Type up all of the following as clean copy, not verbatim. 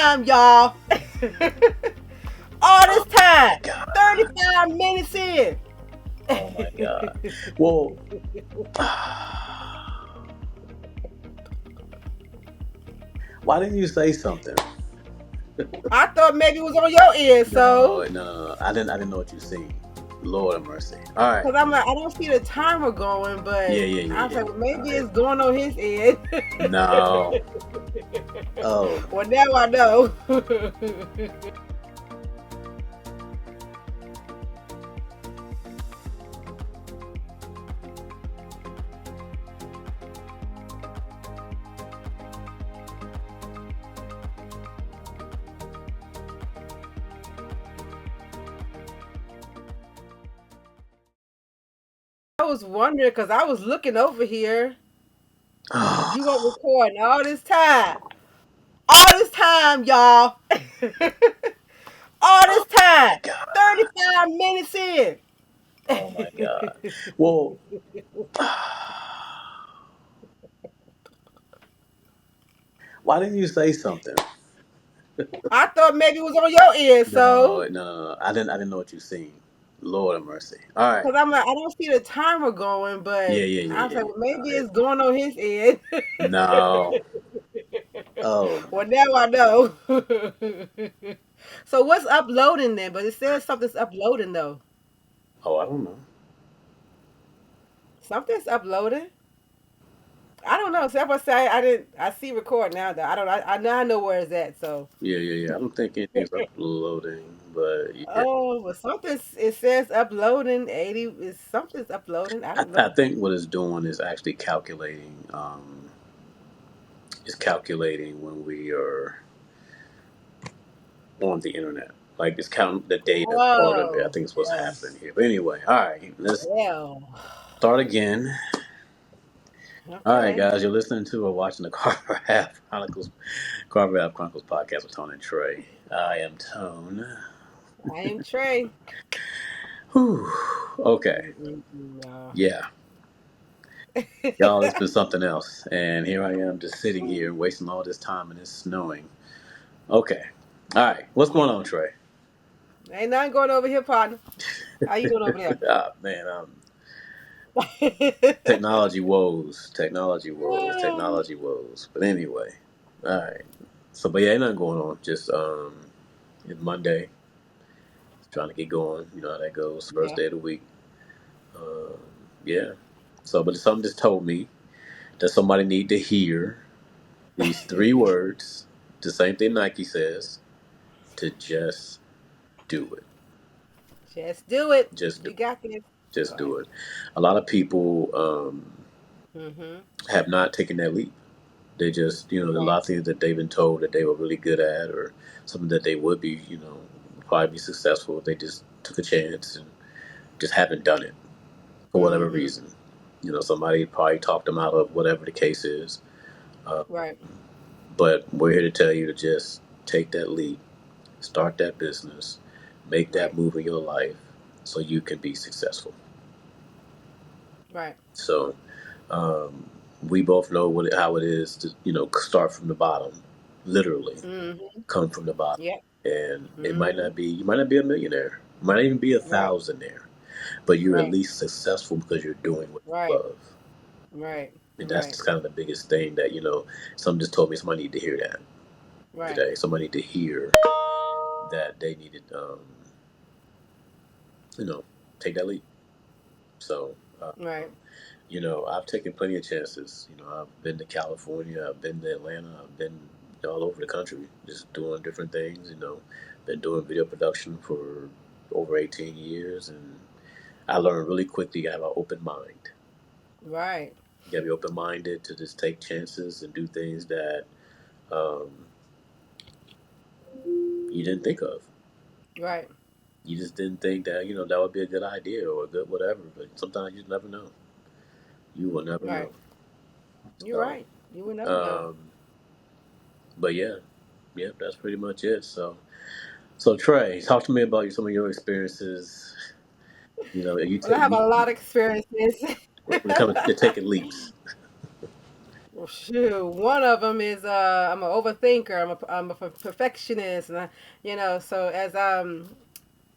time, y'all. All this Oh my time. God. 35 minutes in. Oh my God. Well, why didn't you say something? I thought maybe it was on your end, No, so. no, no. I didn't know what you seen. Lord have mercy. All right. Because I'm like, I don't see the timer going, Yeah, but yeah, I yeah, was yeah. like, well, All maybe right. it's going on his end. No. Oh. Well, now I know. I was wondering because I was looking over here because you were Oh recording all this time. All this time, y'all. All this my time. God. 35 minutes in. Oh my God. Well, why didn't you say something? I thought maybe it was on your end, No, so. no, no, no. I didn't know what you seen. Lord have mercy. All right. Because I'm like, I don't see the timer going, Yeah, but yeah, yeah, I was yeah, like, yeah. well, All maybe right. it's going on his end. No. Oh. Well, now I know. So what's uploading then? But it says something's uploading though. Oh, I don't know. Something's uploading. I don't know. So I say I didn't. I see record now though. I don't. I now I know where it's at. So. Yeah, yeah, yeah. I don't think anything's uploading, but yeah. Oh, but something it says uploading 80 is something's uploading. I don't I know. think what it's doing is actually calculating. It's calculating when we are on the internet. Like it's counting the data part of it. I Oh, think it's what's yeah. happening here. But anyway, all right, let's Well, start again. All right, okay. guys, you're listening to or watching the Carver Ave Chronicles podcast with Tone and Trey. I am Tone. I am Trey. Whew. Okay, No. yeah, y'all, it's been something else, and here I am just sitting here and wasting all this time and it's snowing. Okay, all right, what's going on, Trey? Ain't nothing going over here, partner. How you doing over there? Ah, man, technology woes. But anyway, all right. So, but yeah, ain't nothing going on. Just it's Monday, trying to get going. You know how that goes. First Yeah. day of the week. Um, yeah. So, but something just told me that somebody need to hear these three words. The same thing Nike says to just do it. Just do it. Just do You it. got this. Just Right. do it. A lot of people Mm-hmm. have not taken that leap. They just, there's a Right. lot of things that they've been told that they were really good at, or something that they would be, probably be successful. They just took a chance and just haven't done it for whatever Mm-hmm. reason. Somebody probably talked them out of whatever the case is. Uh, Right. but we're here to tell you to just take that leap, start that business, make that Right. move in your life so you can be successful. Right. So um, we both know how it is to, start from the bottom, literally Mm-hmm. come from the bottom. Yep. And Mm-hmm. you might not be a millionaire, you might not even be a Right. thousandaire, but you're at Right. least successful because you're doing what you Right. love. Right. And that's Right. just kind of the biggest thing that, someone just told me somebody need to hear that Right. today. Somebody need to hear that they needed, you know, take that leap. So, Right. I've taken plenty of chances. I've been to California, I've been to Atlanta, I've been all over the country, just doing different things. Been doing video production for over 18 years, and I learned really quickly you have an open mind. Right. You got to be open minded to just take chances and do things that um, you didn't think of. Right. You just didn't think that that would be a good idea or a good whatever. But sometimes you never know. You will never Right. know. You're So, right. You will never know. um, but yeah, yeah, that's pretty much it. So Trey, talk to me about some of your experiences. You Well, I take have a you lot of experiences. when it comes to taking leaps. Shoot, one of them is I'm an overthinker. I'm a perfectionist, and so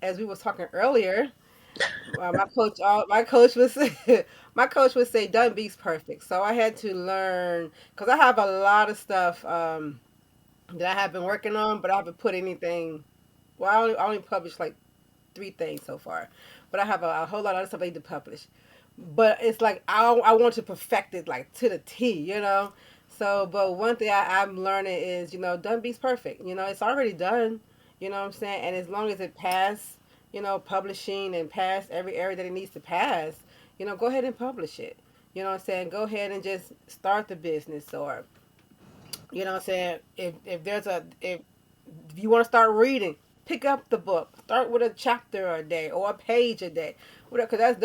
as we was talking earlier, my coach was my coach would say done beats perfect. So I had to learn because I have a lot of stuff that I have been working on, but I haven't put anything. Well, I only published like three things so far, but I have a whole lot of other stuff I need to publish. But it's like I want to perfect it like to the T. So, but one thing I'm learning is done beats perfect. It's already done. You know what I'm saying? And as long as it pass, publishing and pass every area that it needs to pass, go ahead and publish it. You know what I'm saying? Go ahead and just start the business, or what I'm saying? If you want to start reading, pick up the book. Start with a chapter a day or a page a day. Whatever, because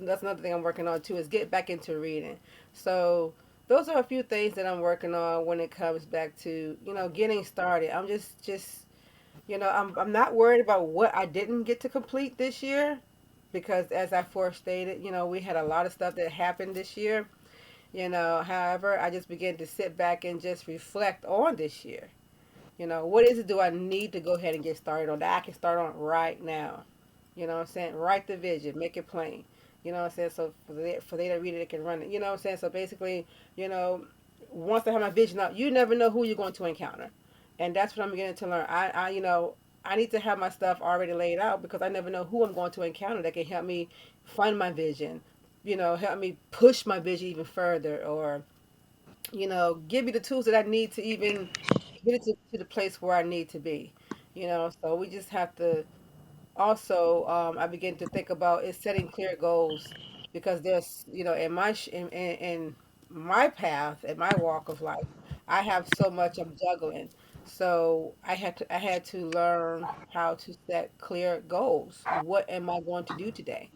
that's another thing I'm working on too, is get back into reading. So those are a few things that I'm working on when it comes back to getting started. I'm just I'm not worried about what I didn't get to complete this year, because as I forestated, we had a lot of stuff that happened this year. However, I just began to sit back and just reflect on this year. What is it do I need to go ahead and get started on that I can start on right now? You know what I'm saying? Write the vision, make it plain. You know what I'm saying? So for they to read it, they can run it. You know what I'm saying? So basically, you know, once I have my vision out, you never know who you're going to encounter. And that's what I'm beginning to learn. I need to have my stuff already laid out, because I never know who I'm going to encounter that can help me fund my vision, help me push my vision even further, or, give me the tools that I need to even get it to the place where I need to be. So we just have to also, I begin to think about is setting clear goals, because there's, in my path, in my walk of life, I have so much I'm juggling. So I had to learn how to set clear goals. What am I going to do today?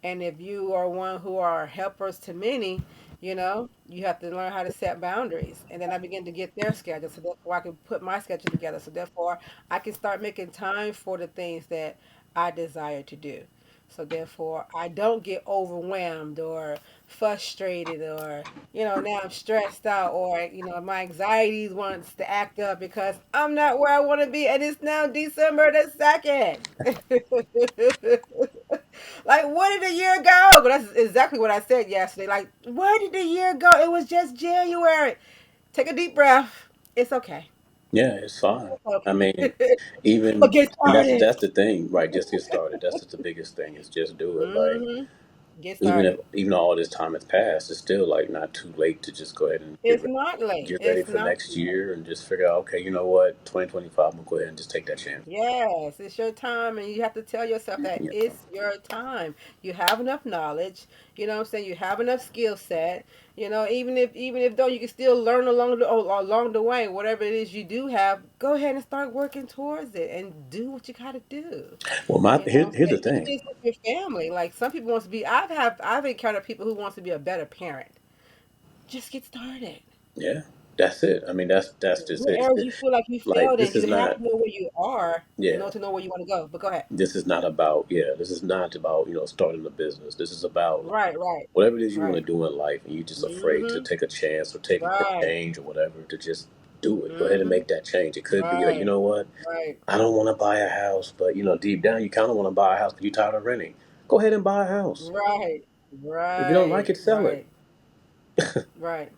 And if you are one who are helpers to many, you have to learn how to set boundaries. And then I begin to get their schedule. So therefore I can put my schedule together. So therefore I can start making time for the things that I desire to do. So therefore I don't get overwhelmed or frustrated, or, now I'm stressed out, or, my anxieties wants to act up because I'm not where I want to be, and it's now December the 2nd. Like, where did the year go? That's exactly what I said yesterday. Like, where did the year go? It was just January. Take a deep breath. It's okay. Yeah, it's fine. It's I mean, okay. But even get and that's started. that's the thing, right? Just get started. That's just the biggest thing is just do it. Like Hmm. Get even if started. even though all this time has passed, it's still like not too late to just go ahead and It's not late. get ready It's for not next too late. year and just figure out, okay, you know what, 2025, I'm gonna go ahead and just take that chance. Yes, it's your time, and you have to tell yourself that Yeah. it's your time. You have enough knowledge, you know what I'm saying? You have enough skill set. Even if though you can still learn along the way, whatever it is you do have, go ahead and start working towards it and do what you got to do. Well, my You know what I'm here's the saying? Even thing. if it's with your family, like some people wants to be. I've encountered people who wants to be a better parent. Just get started. Yeah, that's it. I mean, that's just What it. areas you feel like you Like failed in, this is you have not. to know where you are in Yeah, order to know where you want to go. But go ahead. this is not about. Yeah, this is not about starting a business. This is about like, Right, right, whatever it is you want to right. do in life, and you're just afraid to Mhm. take a chance or take a Right. change or whatever, to just do it. Go ahead and Mhm. make that change. It could be like, you Right. know what, Right. I don't want to buy a house, but deep down you kind of want to buy a house because you're tired of renting. Go ahead and buy a house. Right. If you don't like Right. it, sell it. Right.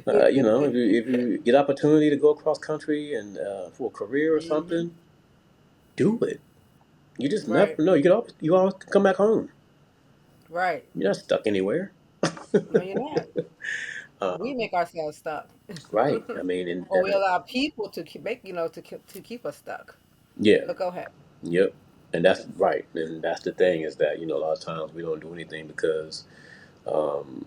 Right. You know, if you get opportunity to go across country and for a career or Mhm. something, do it. You just never Right. know. You always can come back home. Right. You're not stuck anywhere. No, you're not. We Um, make ourselves stuck, right. I mean, and or we allow people to keep us stuck. yeah, But go ahead. yep. And that's right. And that's the thing is that a lot of times we don't do anything because um,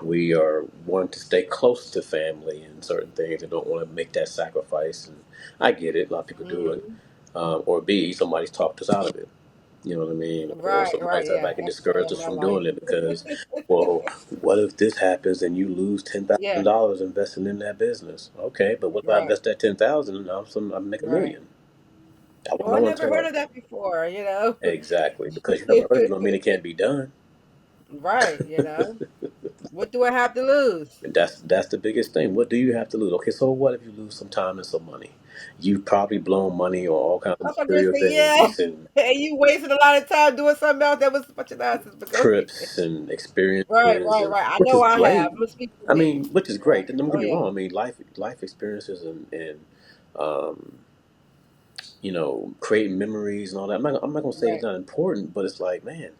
we are wanting to stay close to family and certain things and don't want to make that sacrifice. And I get it. A lot of people do it. Mhm. Or B, somebody's talked us out of it. You know what I mean? Or Right. somebody Right. sat Yeah. back and That's the story discouraged of us my from life. doing it because, well, what if this happens and you lose ten thousand Yeah. dollars investing in that business? Okay, but what if I Right. invest that 10,000 and I make a Right. million? I want Well, I no one never heard to of that before. exactly because you never heard it don't mean it can't be done. Right. What do I have to lose? And that's the biggest thing. What do you have to lose? Okay, so what if you lose some time and some money? You've probably blown money on all kinds of I'm gonna material say, yeah. things and And you wasted a lot of time doing something else that was a bunch of nonsense. But go ahead. trips and Right, experiences, right, and right. I which know is I have. great. I'm gonna speak for I me. mean, which is Right. great. Don't get Oh me yeah. wrong. I mean, life experiences and um, creating memories and all that. I'm not gonna say it's Right. not important, but it's like, man,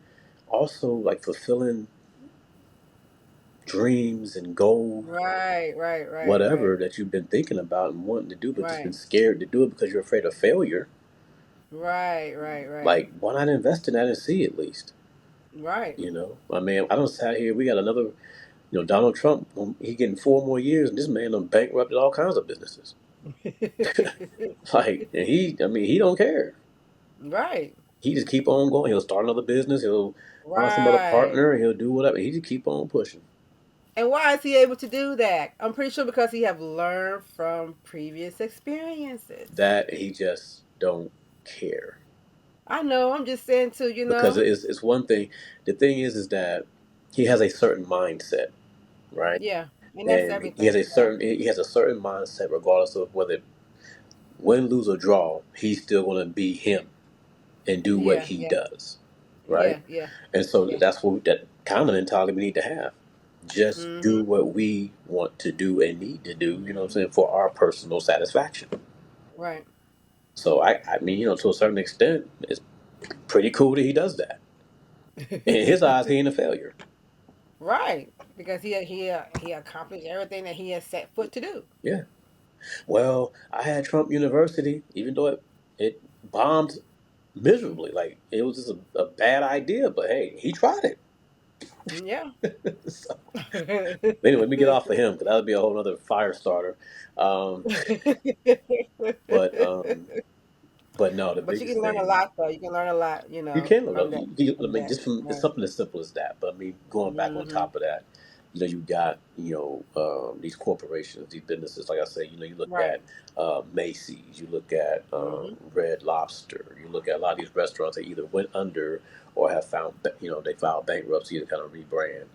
also like fulfilling dreams and goals, Right. Right. Right. Right. whatever that you've been thinking about and wanting to do, but just been Right. scared to do it because you're afraid of failure. Right. Right. Right. Like, why not invest in that and see at least? Right. I mean, I don't sat here. We got another, Donald Trump. He getting 4 more years, and this man done bankrupted all kinds of businesses. Like, and I mean, he don't care. Right. He just keep on going. He'll start another business. He'll find some other Right. partner. He'll do whatever. He just keep on pushing. And why is he able to do that? I'm pretty sure because he have learned from previous experiences. That he just don't care I know. I'm just saying too. because it's one thing. The thing is that he has a certain mindset, right? Yeah, and that's And everything. Yeah. he has a certain mindset regardless of whether win, lose, or draw. He's still going to be him and do what Yeah. he Yeah. does, right? Yeah. Yeah. And so Yeah. that kind of mentality we need to have. Just do Mhm. what we want to do and need to do. You know what I'm saying, for our personal satisfaction. Right. So I mean, to a certain extent, it's pretty cool that he does that. In his eyes, he ain't a failure. Right. Because he accomplished everything that he has set foot to do. Yeah. Well, I had Trump University, even though it bombed miserably. Like it was just a bad idea, but hey, he tried it. Yeah. So, anyway, let me get off of him because that would be a whole other fire starter. Um, but no, the But you biggest can learn a thing lot though. You can learn a lot, you can from look. that. I From mean, that. just from it's Right. something as simple as that. But I mean, going back on Mhm. top of that, you got these corporations, these businesses. Like I say, you look Right. at Macy's, you look at Mhm. Red Lobster, you look at a lot of these restaurants that either went under or have they filed bankruptcy to kind of rebrand.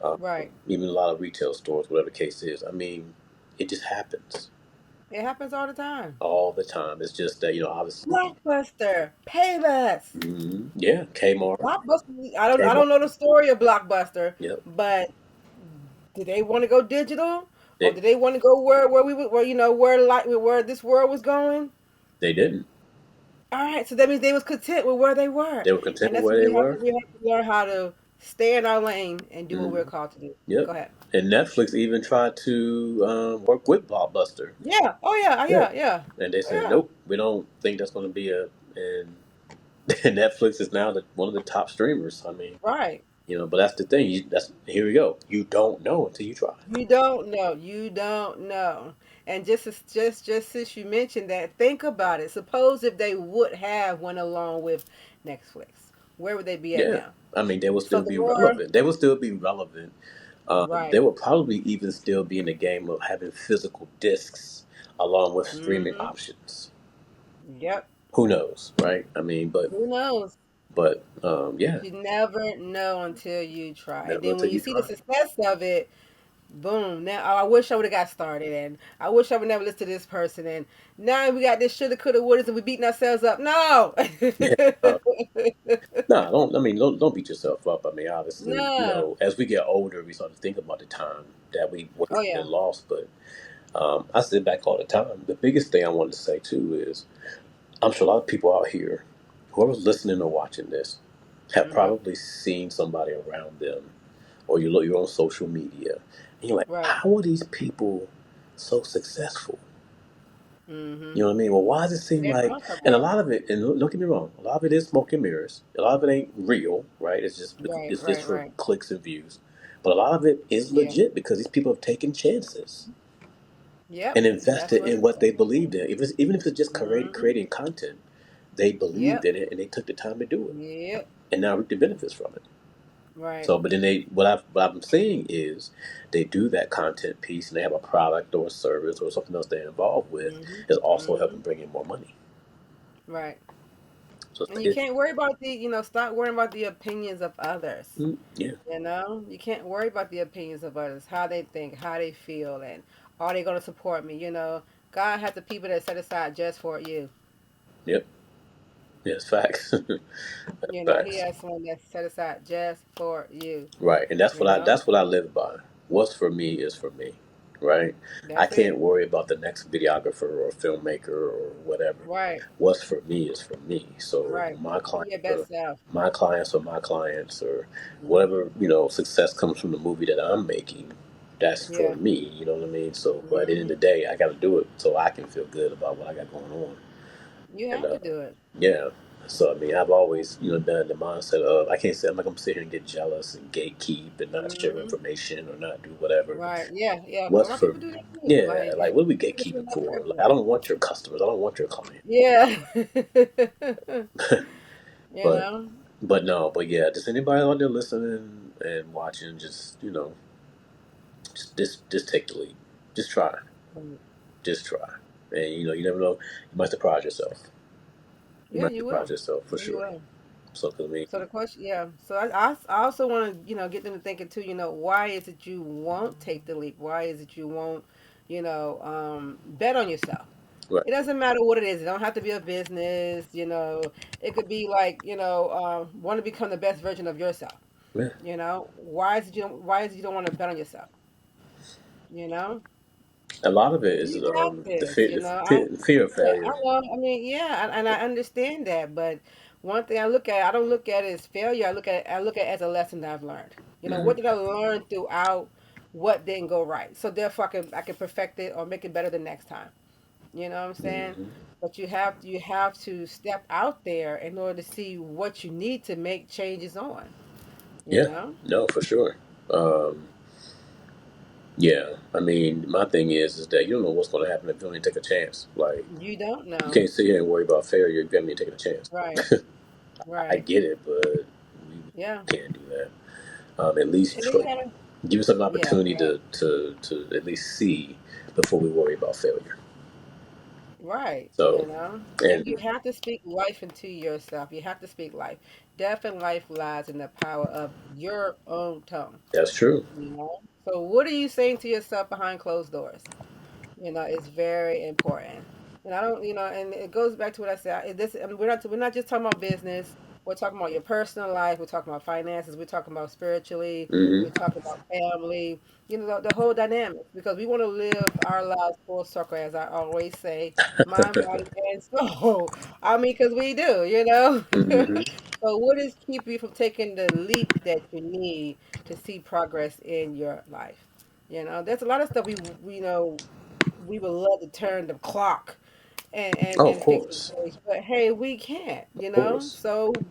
Um, Right. Even a lot of retail stores, whatever the case is. I mean, it just happens It happens all the time. all the time. It's just that obviously, Blockbuster, Payless. yeah, Kmart, Blockbuster. I Kmart, don't know the story of Blockbuster, yep. but did they want to go digital, or They did they want to go where we where where this world was going? they didn't. All right, so that means they was content with where they were, They were content and with that's where what they were. we have to learn how to stay in our lane and do what we're Mm, called to do. Go yep. ahead. And Netflix even tried to work with Blockbuster. Yeah. Oh yeah. Yeah. Yeah. Yeah. And they Oh, said, yeah. nope, we don't think that's going to be and Netflix is now one of the top streamers. I mean, Right. but that's the thing. Here we go. You don't know until you try. You don't know. You don't know. And just since you mentioned that, think about it. Suppose if they would have went along with Netflix, where would they be at Yeah. now? I mean, they will So still the be more relevant. They will still be relevant. They right. will probably even still be in the game of having physical discs along with streaming Mm-hmm. options. Yep. Who knows, right? I mean, Who knows? yeah, You never know until you try. And never then when until you you see the try. success of it, boom. Now I wish I would have got started, and I wish I would never listen to this person. And now we got this shoulda, coulda, woulda, and we beating ourselves up. No. Yeah. No, don't. I mean, don't beat yourself up. I mean, obviously, No. as we get older, we start to think about the time that we Oh wasted yeah. and lost. But I sit back all the time. The biggest thing I wanted to say too is, I'm sure a lot of people out here, whoever's listening or watching this, have Mhm. probably seen somebody around them, or you're on social media, and you're like, Right. how are these people so successful? You Mhm. know what I mean? Well, why does it seem They're like, and a comfortable. lot of it, and don't get me wrong, a lot of it is smoke and mirrors. A lot of it ain't real, right? Right. It's just Right. for Right. clicks and views. But a lot of it is Yeah. legit because these people have taken chances Yep. and That's invested what. in what they believed in. Even if it's just Mhm. creating content, they believed Yep. in it and they took the time to do it, Yep. and now reap the benefits from it. Right. So, but then what I'm seeing is they do that content piece and they have a product or a service or something else they're involved with Mhm. is also helping Mhm. bring in more money. Right. So So And you it, can't worry about stop worrying about the opinions of others. yeah, You can't worry about the opinions of others, how they think, how they feel, and are they going to support me? God has the people that set aside just for you. yep, yes, facts, He facts. has someone that's set aside just for you. Right, and You know, that's what I live by. What's for me is for me, right? I that's can't it. worry about the next videographer or filmmaker or whatever. Right, What's for me is for me. So right. Be your best self. my clients are my clients, or whatever Hmm. success comes from the movie that I'm making. That's for Yeah. me. You know what I mean? So, but at the end of the Hmm. day, I got to do it so I can feel good about what I got going on. You And have to do it. yeah. So I mean, I've always been in the mindset of I can't say I'm not gonna sit here and get jealous and gatekeep and not share Hmm. information or not do whatever. Right. Yeah. Yeah. Because a What's lot of for people do that too. yeah, Like, like what are we it's gatekeeping not for for? Like I everybody. don't want your customers, I don't want your client. Yeah. you But know. no, but yeah, just anybody out there listening and watching, just just take the lead. Just try. Just try. And you never know, you might surprise yourself. You Yeah, might you surprise will. yourself for Yeah, you sure. will. So 'cause I mean, So the question, yeah. So I also want to, get them to thinking too. Why is it you won't take the leap? Why is it you won't, bet on yourself? right. It doesn't matter what it is. It don't have to be a business. It could be like, want to become the best version of yourself. Yeah. Why is it you don't want to bet on yourself? You know, A lot of it is you got the this. fear, the fear of Yeah, I failure. know. I mean, yeah, and I understand that, but one thing I don't look at it as failure. I look at it as a lesson that I've learned. Hmm. What did I learn throughout what didn't go right? So therefore, I can perfect it or make it better the next time. You know what I'm saying? Hmm. But you have to step out there in order to see what you need to make changes on. You Yeah, know, no, for sure. Um, yeah, I mean, my thing is that you don't know what's going to happen if you don't even take a chance. Like, you don't you know. can't sit here and worry about failure if you haven't even taken a chance. Right, I right, get it, but we yeah, can't do that. At least and then you gotta, give us an yeah, opportunity right. to at least see before we worry about failure. Right, So, and you and have to speak life into yourself. You have to speak life. Death and life lies in the power of your own tongue. that's true. So what are you saying to yourself behind closed doors? It's very important. And I don't, and it goes back to what I said. We're not just talking about business. We're talking about your personal life. We're talking about finances. We're talking about spiritually. Hmm. We're talking about family. The whole dynamic, because we want to live our lives full circle, as I always say, mind, body, and soul. I mean, because we do. Hmm. So what is keep you from taking the leap that you need to see progress in your life? There's a lot of stuff we would love to turn the clock and and Oh, of and fix the course, page, but hey, we can't. of course. So,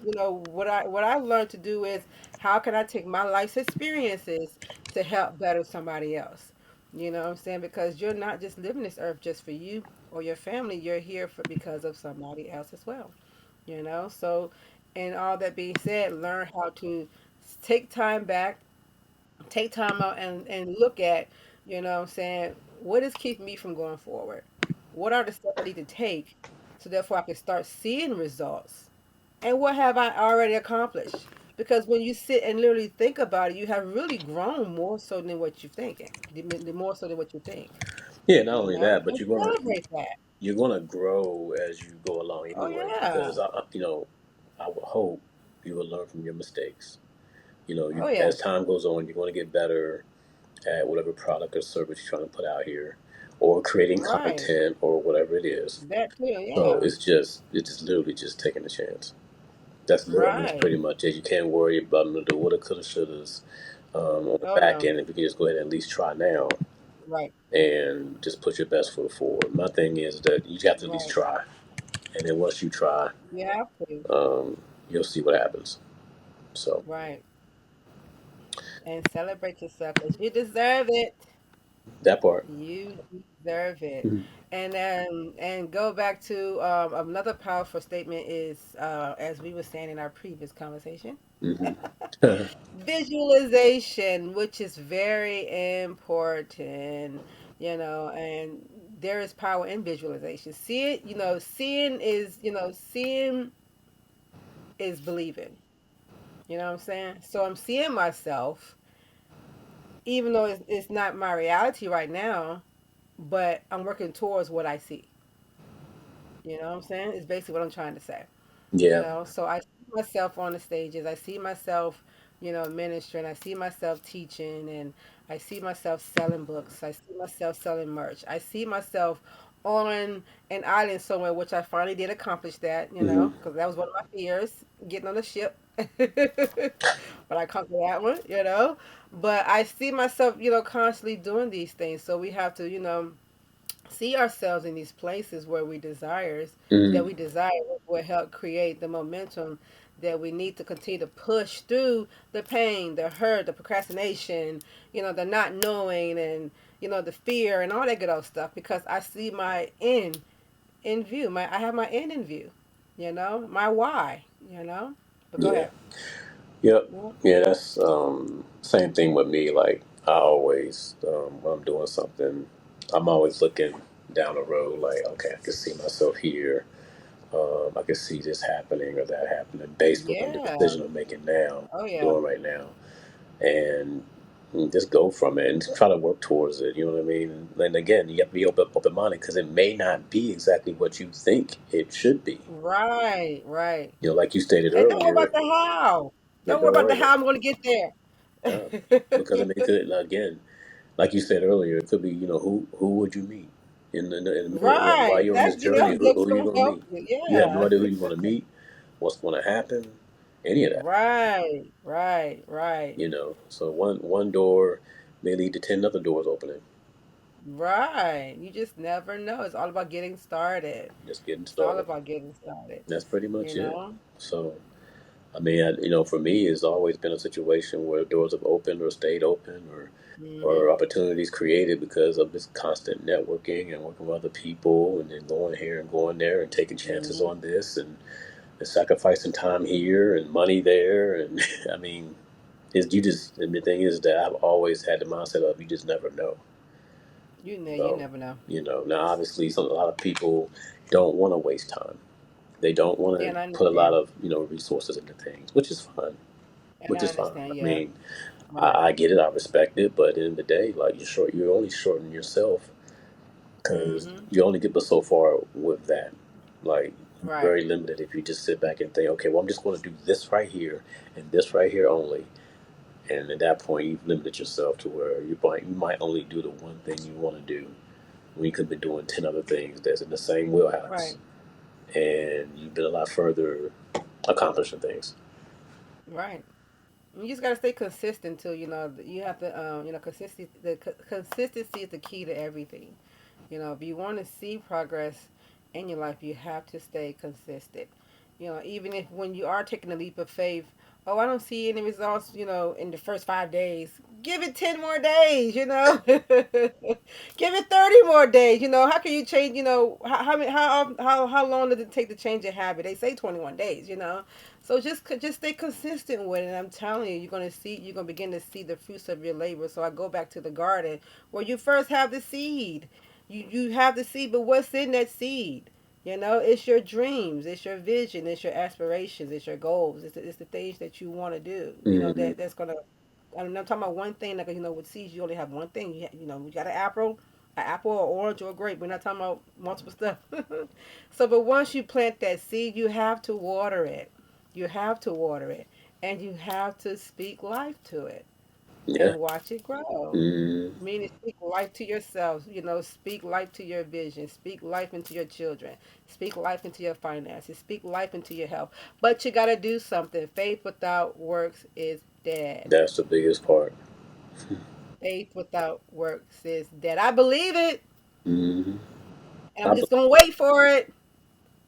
what I learned to do is how can I take my life's experiences to help better somebody else? You know what I'm saying? Because you're not just living this earth just for you or your family. You're here for because of somebody else as well. So, and all that being said, learn how to take time back, take time out and look at, what I'm saying, what is keeping me from going forward? What are the steps I need to take so therefore I can start seeing results? And what have I already accomplished? Because when you sit and literally think about it, you have really grown more so than what you're thinking, the more so than what you think, Yeah, not only that, but and celebrate that. you're gonna grow as you go along Oh, anyway. yeah. Because I would hope you will learn from your mistakes. Oh, yeah. As time goes on, you're gonna get better at whatever product or service you're trying to put out here, or creating Right. content or whatever it is. That too. So Yeah. it's just literally just taking a chance. That's Right. pretty much it. You can't worry about the woulda, coulda, shouldas on the Oh, back no. end. If you can just go ahead and at least try now Right. and just put your best foot forward. My thing is that you have to at least Right. try, and then once you try, You have to. you'll see what happens. So Right. And celebrate yourself because you deserve it. that part. You deserve it. Hmm. And go back to another powerful statement is as we were saying in our previous conversation, Hmm. visualization, which is very important. And there is power in visualization. See it, seeing is, seeing. is believing. You know what I'm saying? So I'm seeing myself, even though it's not my reality right now, but I'm working towards what I see. You know what I'm saying? It's basically what I'm trying to say. Yeah. So I see myself on the stages. I see myself, ministering. I see myself teaching, and I see myself selling books. I see myself selling merch. I see myself on an island somewhere, which I finally did accomplish that, Hmm. because that was one of my fears, getting on a ship. But I conquered that one. But I see myself, constantly doing these things. So we have to, see ourselves in these places where Hmm. we desire will help create the momentum that we need to continue to push through the pain, the hurt, the procrastination, the not knowing, and the fear and all that good old stuff, because I see my end in view. I have my end in view, my why. But go Yeah. ahead. Yep. Yeah. Yeah. That's same thing with me. Like I always, when I'm doing something, I'm always looking down the road. Like, okay, I can see myself here. I can see this happening or that happening based on the Yeah. decision I'm making now, Oh yeah. doing right now, and just go from it and try to work towards it. You know what I mean? And again, you have to be open minded because it may not be exactly what you think it should be. Right. Right. You know, like you stated And don't worry about earlier. the how. Yeah, Don't worry don't about worry the about how I'm going to get yeah, there. because I mean, it could again, like you said earlier, it could be who would you meet while Right. you're on this That's journey, that's who are you gonna going to help meet? you. You have no Yeah. idea who you're going to meet, what's going to happen, any of that. Right. Right. Right. So one door may lead to 10 other doors opening. Right. You just never know. It's all about getting started. Just getting It's all started. about getting started. That's pretty You much it. know? So, I mean, for me, it's always been a situation where doors have opened or stayed open, or Mhm. opportunities created because of this constant networking and working with other people, and then going here and going there and taking chances Mhm. on this and sacrificing time here and money there. And I mean, and the thing is that I've always had the mindset of you just never know. You So, never know. now obviously, a lot of people don't want to waste time. They don't want Yeah, to and I put a lot understand. of resources into things, which is fine. And Which I is fine. understand. I Yeah. mean, Right. I get it. I respect it. But at the end of the day, like you're only shortening yourself because Mhm. you only get but so far with that. Like you're Right. very limited if you just sit back and think, okay, well, I'm just going to do this right here and this right here only. And at that point, you've limited yourself to where you might only do the one thing you want to do when you could be doing 10 other things that's in the same wheelhouse, Right. and you've been a lot further accomplishing things. Right. You just gotta stay consistent too. You have to, consistency. Consistency is the key to everything. If you want to see progress in your life, you have to stay consistent. Even if when you are taking a leap of faith, oh, I don't see any results, in the first 5 days. Give it 10 more days. Give it 30 more days. How can you change? How long does it take to change a habit? They say 21 days. So just stay consistent with it. And I'm telling you, you're gonna begin to see the fruits of your labor. So I go back to the garden where you first have the seed. You have the seed, but what's in that seed? It's your dreams, it's your vision, it's your aspirations, it's your goals, it's the things that you want to do. Hmm. That's gonna. I mean, I'm talking about one thing. Like with seeds, you only have one thing. You got an apple, or orange, or a grape. We're not talking about multiple stuff. So, but once you plant that seed, you have to water it. You have to water it, and you have to speak life to it Yeah. and watch it grow. Mm. Meaning, speak life to yourself. Speak life to your vision. Speak life into your children. Speak life into your finances. Speak life into your health. But you got to do something. Faith without works is dead. That's the biggest part. Faith without works is dead. I believe it, Hmm. and I'm just gonna wait for it.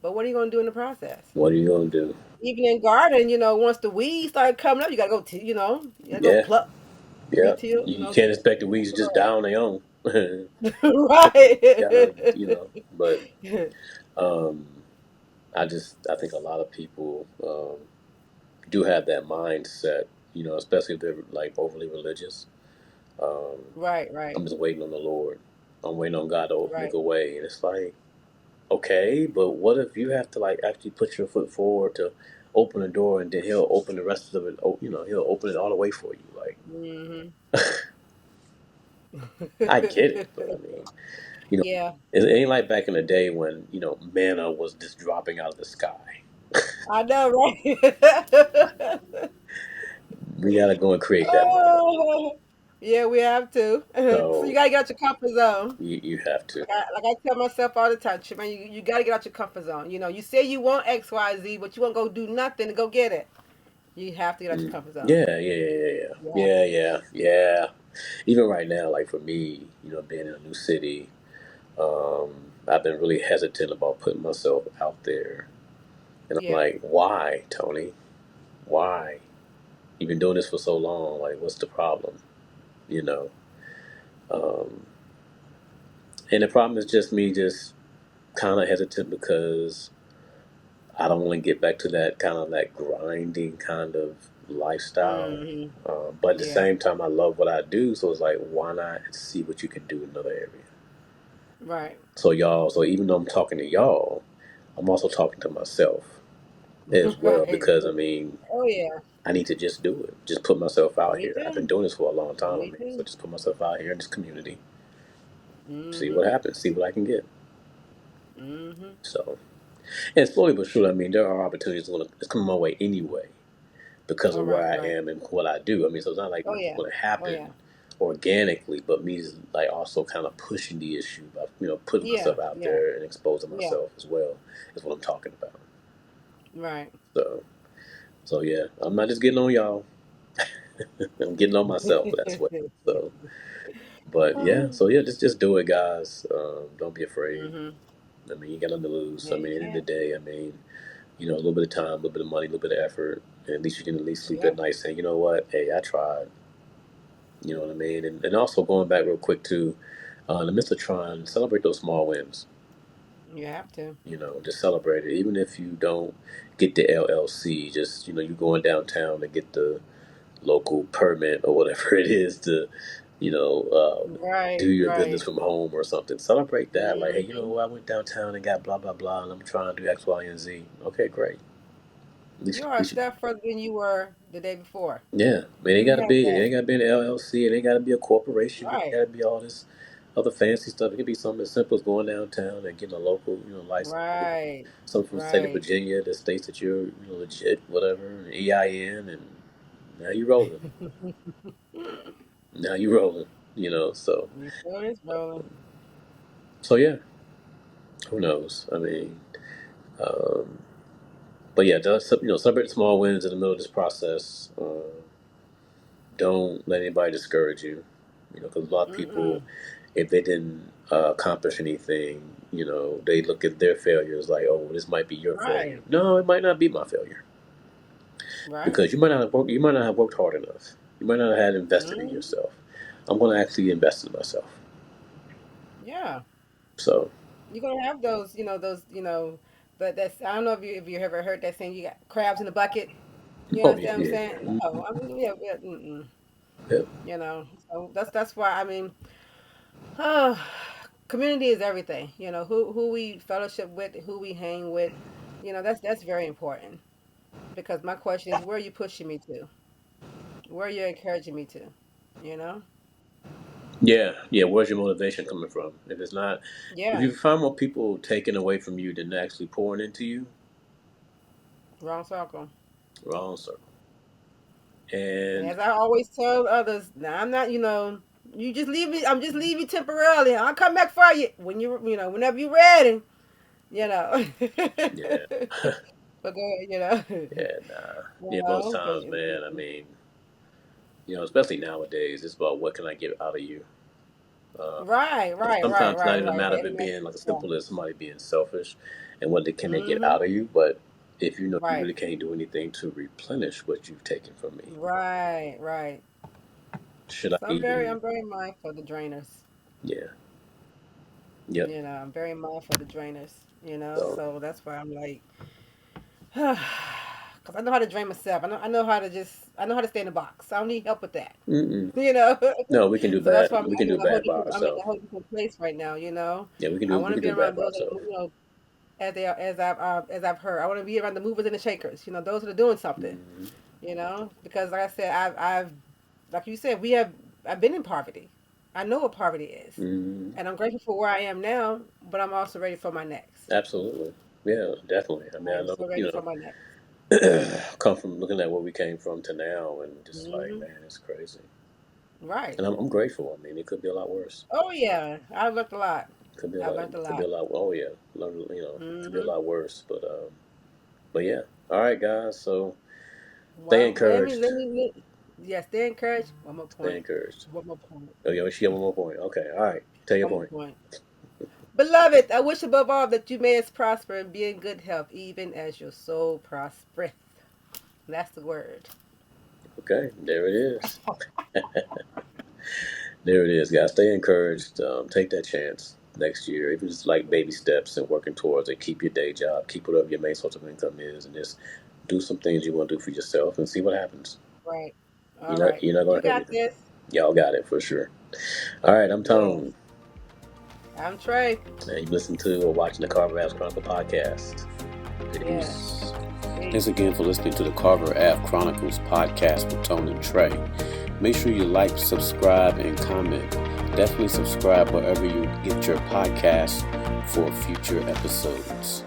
But what are you gonna do in the process? What are you gonna do? Even in garden, once the weeds start coming up, you gotta go. You gotta go Yeah, pluck, yeah. retail. You can't expect the weeds to just die on their own. Gotta, Right. but um, I think a lot of people do have that mindset. Especially if they're like overly religious. Um, Right. Right. I'm just waiting on the Lord. I'm waiting on God to make Right. a way, and it's like, okay, but what if you have to like actually put your foot forward to open the door and then he'll open the rest of it. He'll open it all the way for you. Like, Mm-hmm. I get it, but I mean, you know, Yeah, it ain't like back in the day when manna was just dropping out of the sky. I know, right? We gotta go and create that manna. Oh, yeah, we have to. So you So gotta get out your comfort zone. you have to. Like I tell myself all the time, man, you gotta get out your comfort zone. You know, you say you want X, Y, Z, but you won't go do nothing to go get it. You have to get out your Mm. comfort zone. Yeah, yeah, yeah, yeah, You have yeah, to. yeah, yeah. Even right now, like for me, being in a new city, I've been really hesitant about putting myself out there, and I'm Yeah. like, why, Tony? Why? You've been doing this for so long. Like, what's the problem? You know. Um, and the problem is just me, just kind of hesitant because I don't want to get back to that kind of that grinding kind of lifestyle. Hmm. But at the Yeah. same time, I love what I do, so it's like, why not see what you can do in another area? Right. So y'all, so even though I'm talking to y'all, I'm also talking to myself as well Right. because I mean, Oh yeah. I need to just do it, just put myself out Me here. I've been too. doing this for a long time. I Me mean, so too. just put myself out here in this community, see Hmm. what happens, see what I can get. Hmm. So, and slowly but surely, I mean, there are opportunities that's coming my way anyway because All of where right. I Right. am and what I do. I mean, so it's not like Oh nothing's yeah. going to Oh yeah. happen organically, but me just like also kind of pushing the issue by putting Yeah. myself out Yeah. there and exposing Yeah. myself as well is what I'm talking about. Right. So yeah, I'm not just getting on y'all. I'm getting on myself as well. So, but yeah, so yeah, just do it, guys. Don't be afraid. Hmm. I mean, you got nothing to lose. Yeah, I you mean, at the end of can. the day, I mean, a little bit of time, a little bit of money, a little bit of effort, and at least you can at least sleep at Yep. night saying, you know what, hey, I tried. You know what I mean? And also going back real quick to, in the midst of trying, celebrate those small wins. You have to. Just celebrate it. Even if you don't get the LLC, just, you going downtown to get the local permit or whatever it is to, you know, do Right. your business Right. from home or something. Celebrate that. Like, hey, Hmm. I went downtown and got blah, blah, blah, and I'm trying to do X, Y, and Z. Okay, great. You are At a least step further than you were the day before. yeah. I mean, You have it that. ain't gotta be an LLC, it ain't gotta be a corporation, it ain't Right. gotta be all this other fancy stuff. It could be something as simple as going downtown and getting a local, license. Right. Something from the state of Right. Virginia that states that you're legit, whatever, EIN, and now you rolling. Now you rolling. So You feel this rolling. so yeah, who knows? I mean, um, but yeah, just, celebrate the small wins in the middle of this process. Don't let anybody discourage you. Because a lot of people, Mm-mm. if they didn't accomplish anything, they look at their failures like, oh, this might be your failure. Right. No, it might not be my failure Right. because you might not have worked hard enough. You might not have had invested in Mm. yourself. I'm going to actually invest in myself. Yeah. So, You're gonna have those, but that's I don't know if you ever heard that saying you got crabs in the bucket. You oh yeah, understand what I'm yeah, saying? No, I mean yeah, mm-mm, yeah, so that's why I mean, oh, community is everything. Who we fellowship with, who we hang with, that's very important. Because my question is, where are you pushing me to? Where are you encouraging me to? You know? yeah, yeah. Where's your motivation coming from? If it's not, if Yeah, you find more people taking away from you than actually pouring into you, wrong circle. wrong circle. And And as I always tell others, now I'm not, you just leave me. I'm just leave you temporarily. I'll come back for you when whenever you're ready. You know. yeah, But go ahead. You know. yeah, nah, You yeah. Most know. times, man. I mean, especially nowadays, it's about what can I get out of you. Uh, Right. Right. Right. Sometimes it's not Right. even a Right. matter of Hey, it man. being like as Yeah. simple as somebody being selfish and what they can they get Mhm. out of you, but if you know you Right. really can't do anything to replenish what you've taken from me, Right. Right. should I So even? I'm very mindful of the drainers. Yeah, yep. I'm very mindful of the drainers. So, So that's why I'm like, because I know how to drain myself. I know how to I know how to stay in the box. I don't need help with that. mm-mm. You know. No, we can do So that's bad. why We can do bad by I'm in ourselves. a whole different place right now. Yeah, I we want to can be do bad around by those ourselves. as I've heard. I want to be around the movers and the shakers. Those that are doing something. Mm-hmm. Because like I said, I've like you said, I've been in poverty. I know what poverty is, Mm-hmm. and I'm grateful for where I am now. But I'm also ready for my next. Absolutely. Yeah, definitely. I mean, I I'm know, so ready for my next. come from looking at where we came from to now, and just like, Hmm. man, it's crazy. Right. And I'm grateful. I mean, it could be a lot worse. Oh yeah, I've learned a lot. Could be a I've lot. learned a Could be a lot. lot. Oh yeah, learn. Could be a Hmm. lot worse. But yeah. All right, guys. So stay Well, encouraged. yes, stay encouraged. One more Stay point. encouraged. One more point. Oh, yeah, she have one more point. Okay. All right. Take your One more point. point. Beloved, I wish above all that you may prosper and be in good health, even as your soul prospereth. That's the word. Okay. There it is. There it is, guys. Stay encouraged. Take that chance next year, even just like baby steps and working towards it. Keep your day job. Keep whatever your main source of income is, and just do some things you want to do for yourself and see what happens. Right. All You're not. right. You're not You gonna hurt got it. this. Y'all got it for sure. All right. I'm Yes. Tone, I'm Trae. and you listen to or watching the Carver Ave Chronicles podcast. Yes. Peace. Peace. Thanks again for listening to the Carver Ave Chronicles podcast with Tone and Trae. Make sure you like, subscribe, and comment. Definitely subscribe wherever you get your podcasts for future episodes.